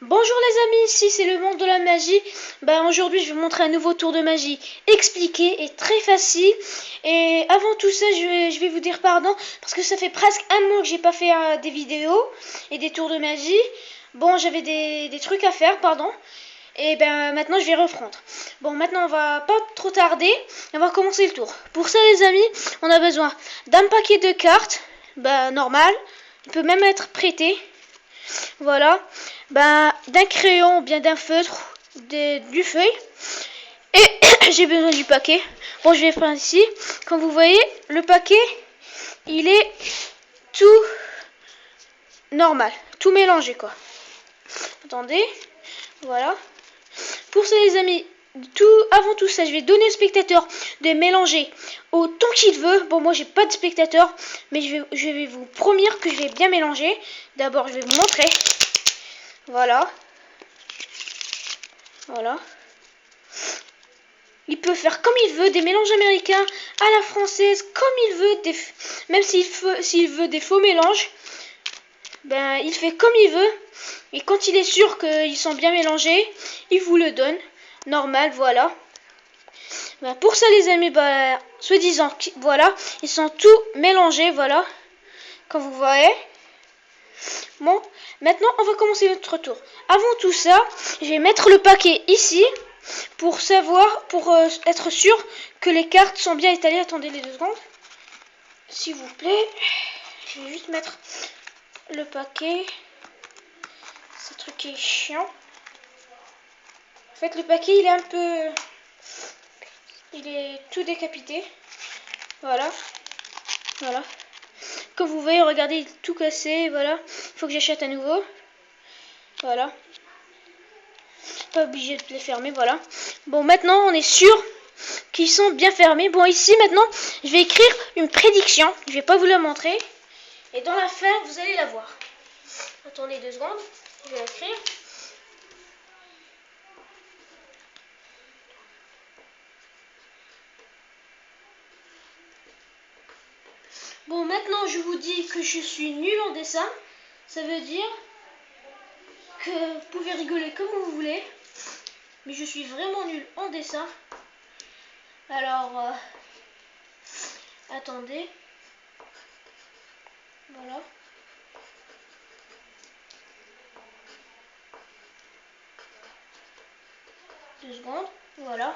Bonjour les amis, ici c'est le monde de la magie. Aujourd'hui je vais vous montrer un nouveau tour de magie expliqué et très facile. Et avant tout ça je vais vous dire pardon parce que ça fait presque un mois que j'ai pas fait des vidéos et des tours de magie. Bon, j'avais des trucs à faire, pardon. Et maintenant je vais reprendre. Bon, maintenant on va pas trop tarder, on va commencer le tour. Pour ça les amis, on a besoin d'un paquet de cartes, normal. Il peut même être prêté. Voilà, d'un crayon, bien d'un feutre, du feuille. Et j'ai besoin du paquet. Bon, je vais prendre ici. Comme vous voyez, le paquet, il est tout normal, tout mélangé quoi. Attendez, voilà. Pour ça les amis, avant tout ça, je vais donner au spectateur de mélanger autant qu'il veut. Bon, moi j'ai pas de spectateur, mais je vais vous promettre que je vais bien mélanger. D'abord, je vais vous montrer. Voilà. Voilà. Il peut faire comme il veut, des mélanges américains à la française, comme il veut, même s'il veut des faux mélanges, il fait comme il veut. Et quand il est sûr qu'ils sont bien mélangés, il vous le donne. Normal, voilà. Pour ça les amis, soi-disant, voilà, ils sont tous mélangés, voilà, comme vous voyez. Bon, maintenant on va commencer notre tour. Avant tout ça, je vais mettre le paquet ici pour être sûr que les cartes sont bien étalées. Attendez les 2 secondes, s'il vous plaît. Je vais juste mettre le paquet. Ce truc est chiant. En fait, le paquet il est tout décapité. Voilà, voilà. Comme vous voyez, regardez, il est tout cassé. Voilà, il faut que j'achète à nouveau. Voilà. Pas obligé de les fermer, voilà. Bon, maintenant on est sûr qu'ils sont bien fermés. Bon, ici maintenant je vais écrire une prédiction. Je vais pas vous la montrer. Et dans la fin vous allez la voir. Attendez 2 secondes, je vais l'écrire. Bon, maintenant je vous dis que je suis nul en dessin. Ça veut dire que vous pouvez rigoler comme vous voulez, mais je suis vraiment nul en dessin. Alors, attendez. Voilà. Deux secondes. Voilà.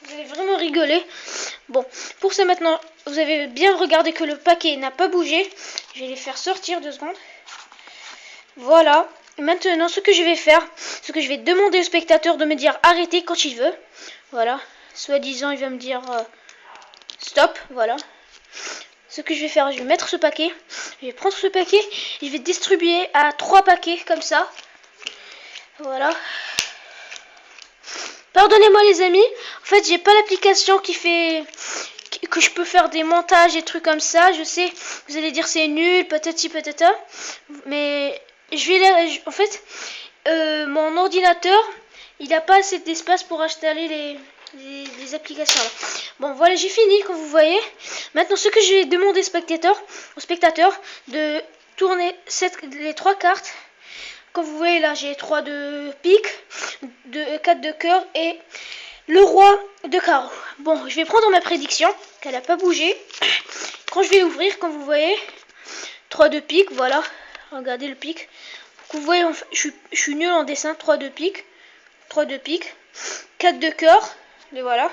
Vous allez vraiment rigoler. Bon, pour ça maintenant, vous avez bien regardé que le paquet n'a pas bougé. Je vais les faire sortir 2 secondes. Voilà. Maintenant, ce que je vais faire, c'est que je vais demander au spectateur de me dire arrêtez quand il veut. Voilà. Soi-disant, il va me dire stop. Voilà. Ce que je vais faire, je vais mettre ce paquet. Je vais prendre ce paquet et je vais distribuer à 3 paquets comme ça. Voilà. Pardonnez-moi les amis. En fait, j'ai pas l'application qui fait que je peux faire des montages et trucs comme ça. Je sais, vous allez dire c'est nul, patati patata. Mais en fait, mon ordinateur, il n'a pas assez d'espace pour installer les applications là. Bon, voilà, j'ai fini comme vous voyez. Maintenant, ce que je vais demander au spectateur de tourner les 3 cartes. Comme vous voyez là, j'ai 3 de pique, 4 de cœur et le roi de carreau. Bon, je vais prendre ma prédiction, qu'elle n'a pas bougé. Quand je vais l'ouvrir, comme vous voyez, 3 de pique, voilà. Regardez le pique. Vous voyez, je suis nul en dessin. 3 de pique, 4 de cœur, et voilà.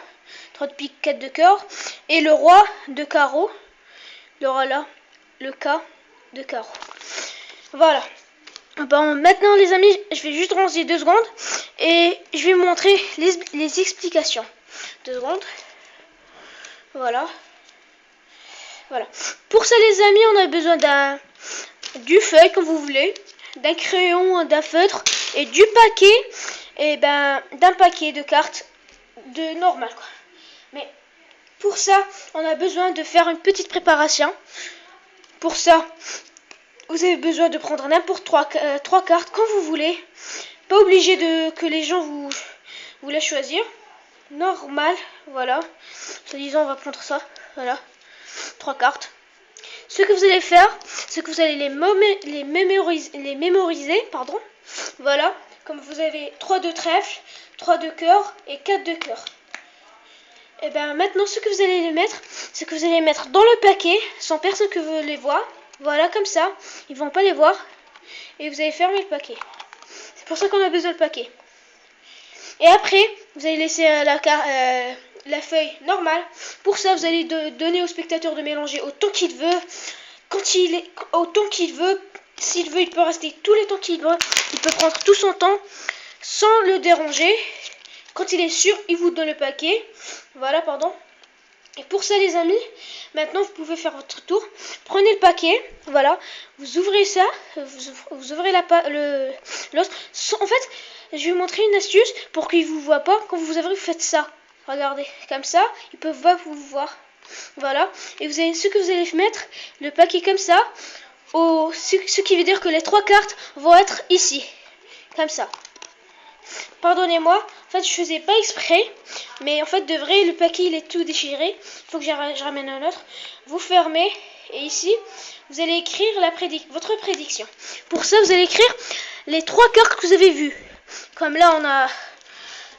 3 de pique, 4 de cœur. Et le roi de carreau. Le roi là, le K de carreau. Voilà. Bon, maintenant les amis, je vais juste ranger 2 secondes et je vais vous montrer les explications. 2 secondes. Voilà. Voilà. Pour ça les amis, on a besoin du feuille comme vous voulez, d'un crayon, d'un feutre et du paquet et d'un paquet de cartes de normal quoi. Mais pour ça, on a besoin de faire une petite préparation. Pour ça, vous avez besoin de prendre n'importe 3 cartes quand vous voulez. Pas obligé que les gens vous laissent choisir. Normal, voilà. Disons, on va prendre ça. Voilà. 3 cartes. ce que vous allez faire, c'est que vous allez les mémoriser, pardon. Voilà, comme vous avez 3 de trèfle, 3 de cœur et 4 de cœur. Et bien maintenant, ce que vous allez les mettre, c'est que vous allez les mettre dans le paquet, sans personne que vous les voit. Voilà, comme ça, ils vont pas les voir. Et vous allez fermer le paquet. C'est pour ça qu'on a besoin de paquet. Et après, vous allez laisser la feuille normale. Pour ça, vous allez donner au spectateur de mélanger autant qu'il veut. Autant qu'il veut. S'il veut, il peut rester tous les temps qu'il veut. Il peut prendre tout son temps sans le déranger. Quand il est sûr, il vous donne le paquet. Voilà, pardon. Et pour ça, les amis, maintenant, vous pouvez faire votre tour. Prenez le paquet. Voilà. Vous ouvrez ça. Vous ouvrez l'os. En fait, je vais vous montrer une astuce pour qu'ils ne vous voient pas. Quand vous ouvrez, vous faites ça. Regardez. Comme ça, ils peuvent pas vous voir. Voilà. Et vous avez ce que vous allez mettre, le paquet comme ça. Ce qui veut dire que les 3 cartes vont être ici. Comme ça. Pardonnez-moi, en fait je faisais pas exprès, mais en fait de vrai le paquet il est tout déchiré, il faut que je ramène un autre. Vous fermez et ici vous allez écrire votre prédiction. Pour ça vous allez écrire les 3 cartes que vous avez vues. Comme là on a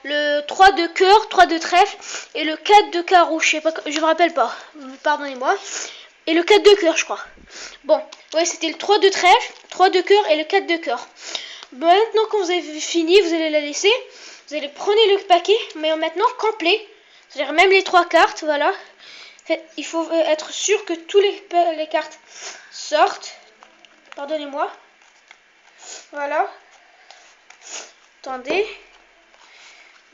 le 3 de cœur, 3 de trèfle et le 4 de carreau, je me rappelle pas, pardonnez-moi. Et le 4 de cœur je crois. Bon, ouais c'était le 3 de trèfle, 3 de cœur et le 4 de cœur. Maintenant quand vous avez fini, vous allez la laisser. Vous allez prendre le paquet, mais maintenant complet. C'est-à-dire même les 3 cartes, voilà. Il faut être sûr que tous les cartes sortent. Pardonnez-moi. Voilà. Attendez.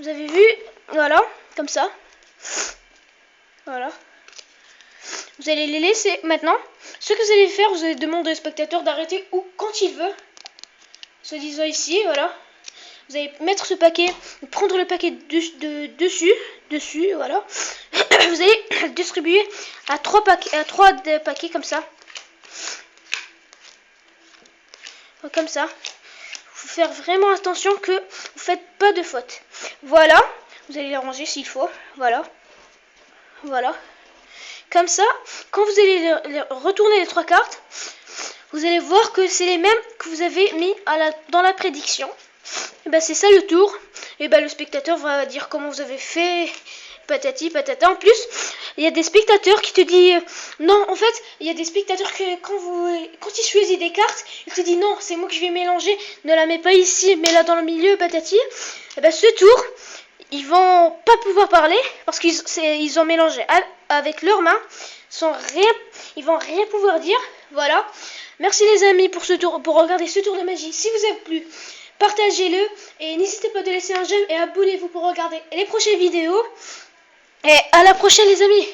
Vous avez vu? Voilà, comme ça. Voilà. Vous allez les laisser maintenant. Ce que vous allez faire, vous allez demander au spectateur d'arrêter ou quand il veut. Se disant ici, voilà. Vous allez mettre ce paquet, prendre le paquet dessus, voilà. Vous allez le distribuer à 3 paquets comme ça. Comme ça. Il faut faire vraiment attention que vous faites pas de faute. Voilà. Vous allez les ranger s'il faut. Voilà. Voilà. Comme ça, quand vous allez retourner les 3 cartes, vous allez voir que c'est les mêmes que vous avez mis dans la prédiction. Et ben c'est ça le tour. Et ben le spectateur va dire comment vous avez fait, patati patata. En plus, il y a des spectateurs qui te disent non. En fait, il y a des spectateurs que quand ils choisissent des cartes, ils te disent non, c'est moi que je vais mélanger. Ne la mets pas ici, mets-la dans le milieu, patati. Et ben ce tour, ils vont pas pouvoir parler parce qu'ils ont mélangé avec leurs mains, ils vont rien pouvoir dire. Voilà. Merci les amis pour regarder ce tour de magie. Si vous avez plu, partagez-le et n'hésitez pas de laisser un j'aime et abonnez-vous pour regarder les prochaines vidéos. Et à la prochaine les amis.